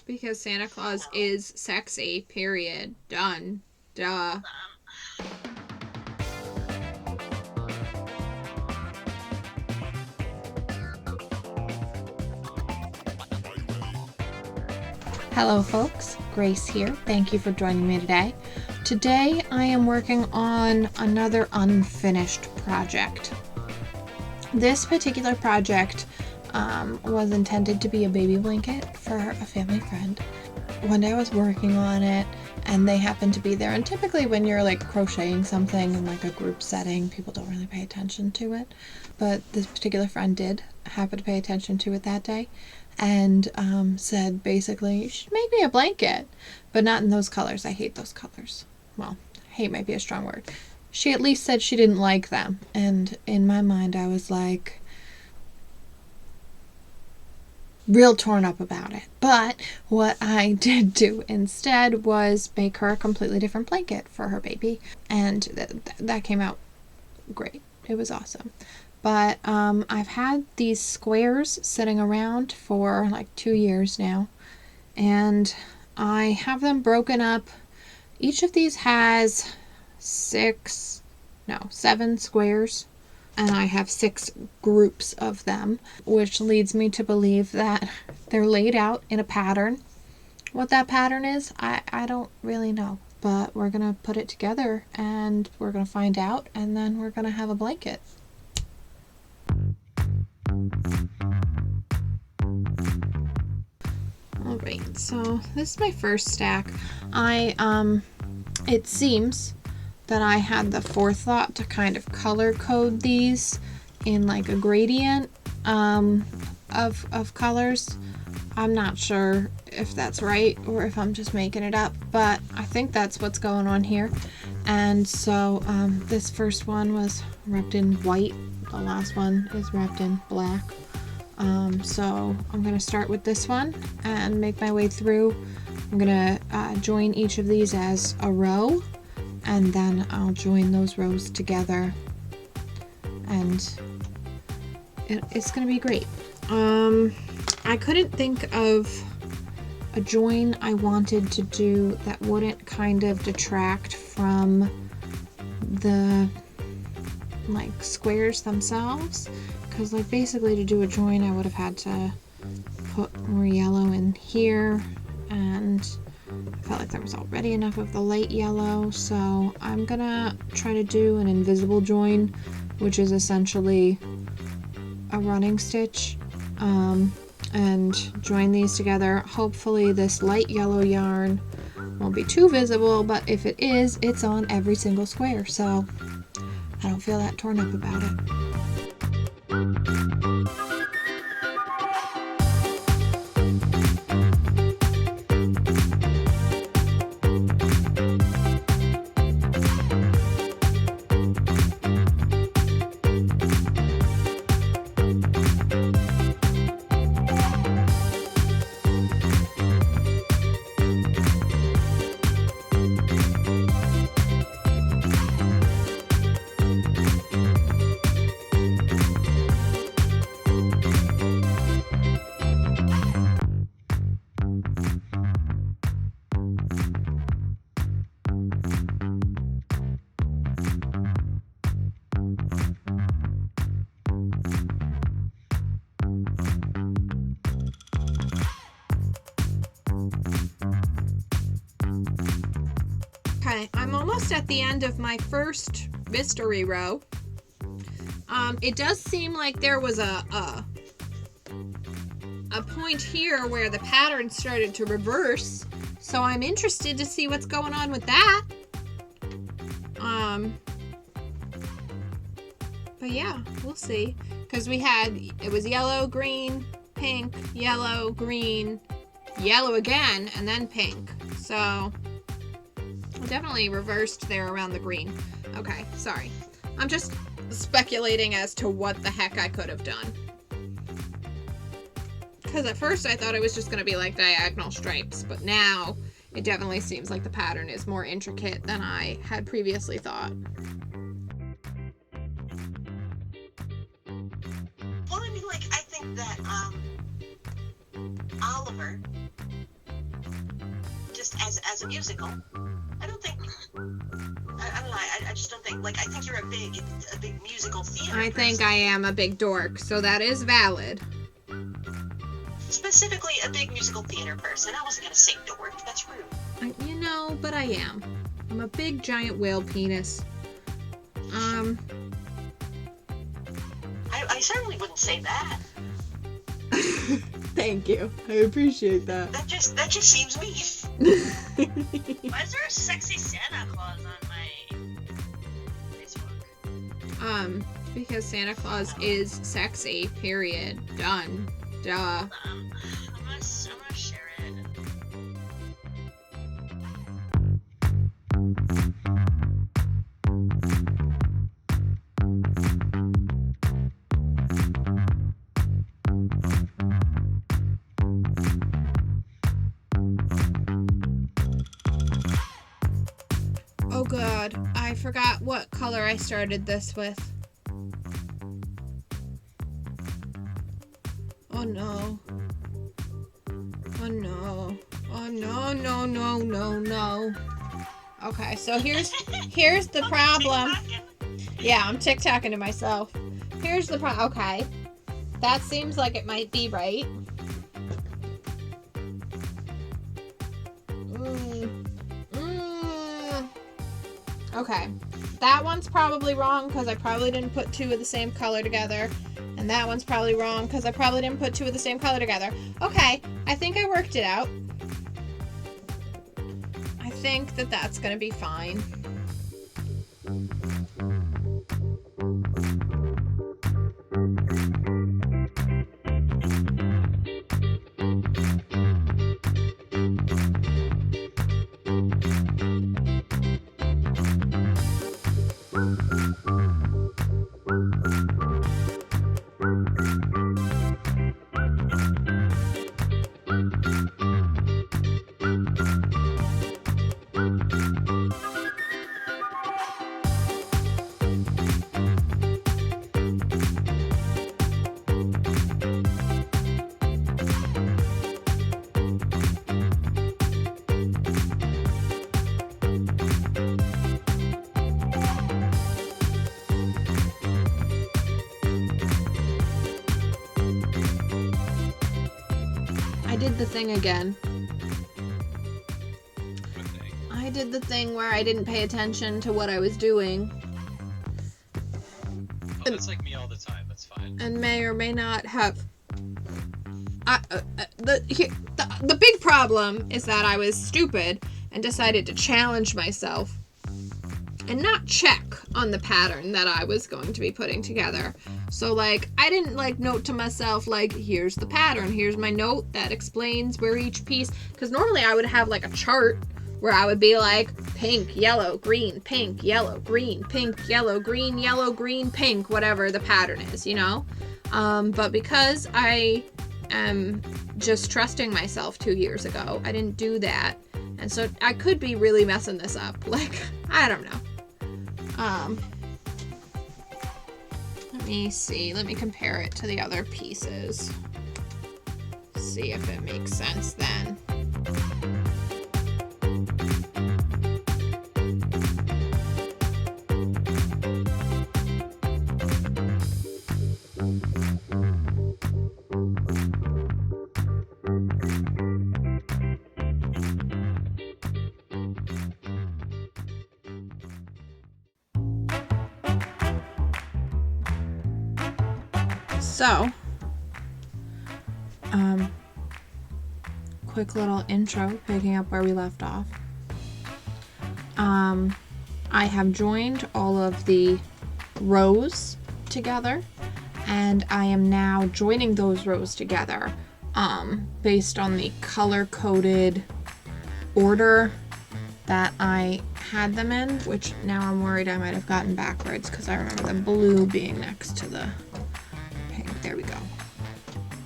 Because Santa Claus is sexy, period. Done. Duh. Hello folks, Grace here. Thank you for joining me today. Today I am working on another unfinished project. This particular project was intended to be a baby blanket for a family friend. One day I was working on it and they happened to be there, and typically when you're like crocheting something in like a group setting, people don't really pay attention to it, but this particular friend did happen to pay attention to it that day and said basically, you should make me a blanket, but not in those colors. I hate those colors. Well, hate might be a strong word. She at least said she didn't like them, and in my mind I was like real torn up about it. But what I did do instead was make her a completely different blanket for her baby, and that came out great. It was awesome. But I've had these squares sitting around for like 2 years now, and I have them broken up. Each of these has 7 squares, and I have 6 groups of them, which leads me to believe that they're laid out in a pattern. What that pattern is, I don't really know, but we're gonna put it together and we're gonna find out, and then we're gonna have a blanket. Alright, so this is my first stack. It seems that I had the forethought to kind of color code these in like a gradient of colors. I'm not sure if that's right or if I'm just making it up, but I think that's what's going on here. And so this first one was wrapped in white. The last one is wrapped in black. So I'm going to start with this one and make my way through. I'm going to join each of these as a row, and then I'll join those rows together, and it's going to be great. I couldn't think of a join I wanted to do that wouldn't kind of detract from the like squares themselves, because like basically to do a join I would have had to put more yellow in here, and I felt like there was already enough of the light yellow, so I'm gonna try to do an invisible join, which is essentially a running stitch, and join these together. Hopefully this light yellow yarn won't be too visible, but if it is, it's on every single square, so I don't feel that torn up about it. Okay, I'm almost at the end of my first mystery row. It does seem like there was a point here where the pattern started to reverse, so I'm interested to see what's going on with that. But yeah, we'll see, because it was yellow, green, pink, yellow, green, yellow again, and then pink. So definitely reversed there around the green. Okay, sorry. I'm just speculating as to what the heck I could have done. Because at first I thought it was just going to be like diagonal stripes, but now it definitely seems like the pattern is more intricate than I had previously thought. Well, I mean, like, I think that Oliver just as a musical. I don't think. I don't know. I just don't think. Like, I think you're a big musical theater. I think I am a big dork, so that is valid. Specifically, a big musical theater person. I wasn't gonna say dork. That's rude. You know, but I am. I'm a big giant whale penis. I certainly wouldn't say that. Thank you. I appreciate that. That just seems mean. Why is there a sexy Santa Claus on my Facebook? Because Santa Claus is sexy, period. Done. Duh. I'm gonna share it. Oh god, I forgot what color I started this with. Oh no. Oh no. Oh no, no, no, no, no. Okay, so here's the problem. Yeah, I'm TikToking to myself. Here's the problem. Okay. That seems like it might be right. Okay. That one's probably wrong because I probably didn't put two of the same color together. And that one's probably wrong because I probably didn't put two of the same color together. Okay, I think I worked it out. I think that that's going to be fine. I did the thing again. I did the thing where I didn't pay attention to what I was doing. Oh, that's like me all the time. That's fine. And may or may not have. The big problem is that I was stupid and decided to challenge myself and not check on the pattern that I was going to be putting together. So, like, I didn't, like, note to myself, like, here's the pattern, here's my note that explains where each piece, because normally I would have, like, a chart where I would be like, pink, yellow, green, pink, yellow, green, pink, yellow, green, pink, whatever the pattern is, you know? But because I am just trusting myself 2 years ago, I didn't do that. And so I could be really messing this up. Like, I don't know. Let me see. Let me compare it to the other pieces. See if it makes sense then. So, quick little intro, picking up where we left off. I have joined all of the rows together, and I am now joining those rows together, based on the color-coded order that I had them in, which now I'm worried I might have gotten backwards because I remember the blue being next to the pink. There we go.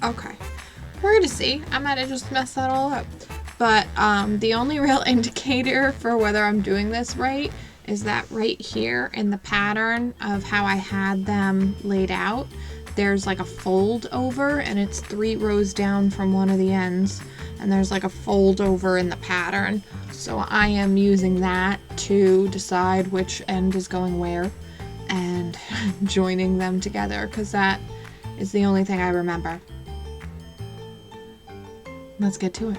Okay. We're gonna see. I might have just messed that all up. But the only real indicator for whether I'm doing this right is that right here in the pattern of how I had them laid out, there's like a fold over and it's 3 rows down from one of the ends. and there's like a fold over in the pattern. So I am using that to decide which end is going where and joining them together, because that is the only thing I remember. Let's get to it.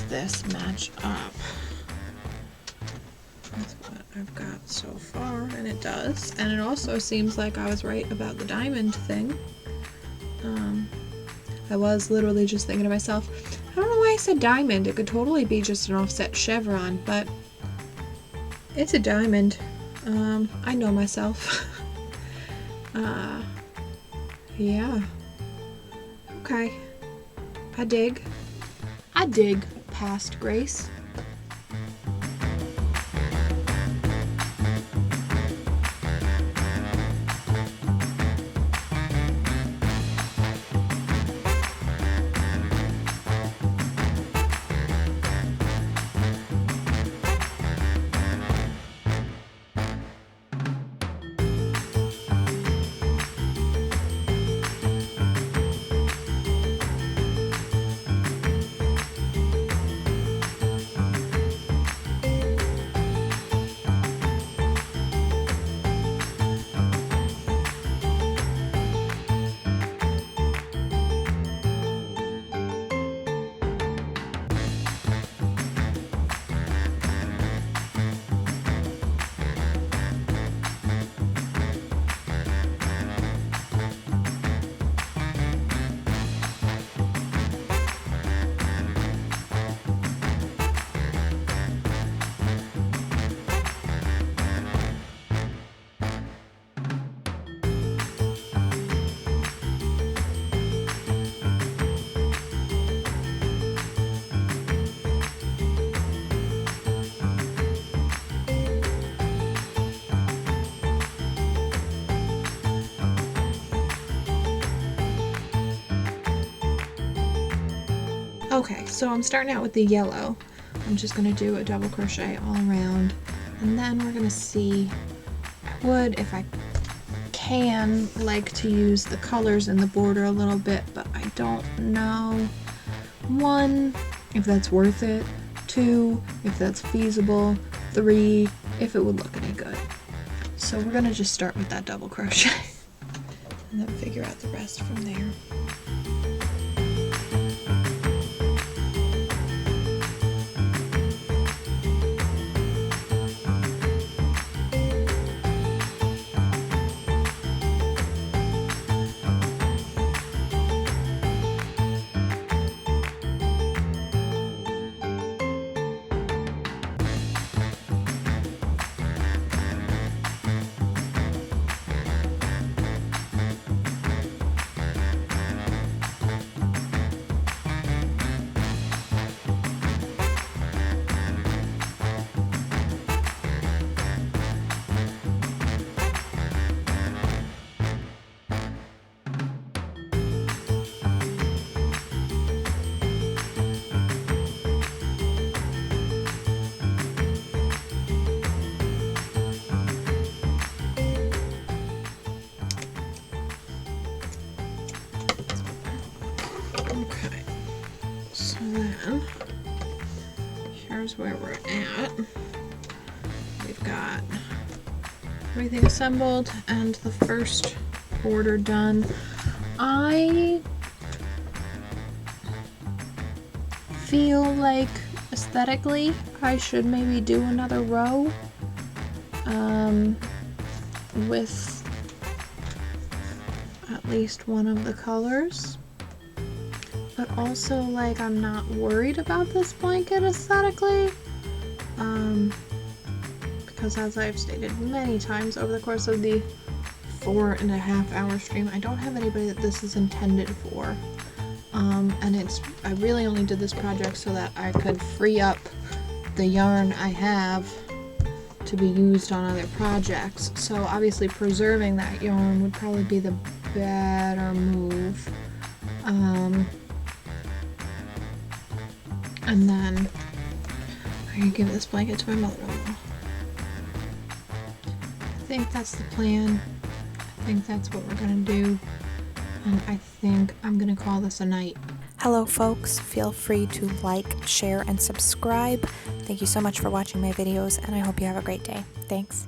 This match up with what I've got so far? And it does. And it also seems like I was right about the diamond thing. I was literally just thinking to myself, I don't know why I said diamond. It could totally be just an offset chevron, but it's a diamond. I know myself. Yeah. Okay. I dig past Grace. Okay, so I'm starting out with the yellow. I'm just going to do a double crochet all around, and then we're going to see, I would, if I can, like to use the colors in the border a little bit, but I don't know. 1, if that's worth it. 2, if that's feasible. 3, if it would look any good. So we're going to just start with that double crochet and then figure out the rest from there. Okay, so then here's where we're at. We've got everything assembled and the first border done. I feel like aesthetically I should maybe do another row with at least one of the colors, but also like I'm not worried about this blanket aesthetically because as I've stated many times over the course of the 4.5-hour stream, I don't have anybody that this is intended for. And I really only did this project so that I could free up the yarn I have to be used on other projects. So obviously preserving that yarn would probably be the better move. And then I'm gonna give this blanket to my mother-in-law. I think that's the plan. I think that's what we're gonna do. And I think I'm gonna call this a night. Hello folks, feel free to like, share, and subscribe. Thank you so much for watching my videos, and I hope you have a great day. Thanks.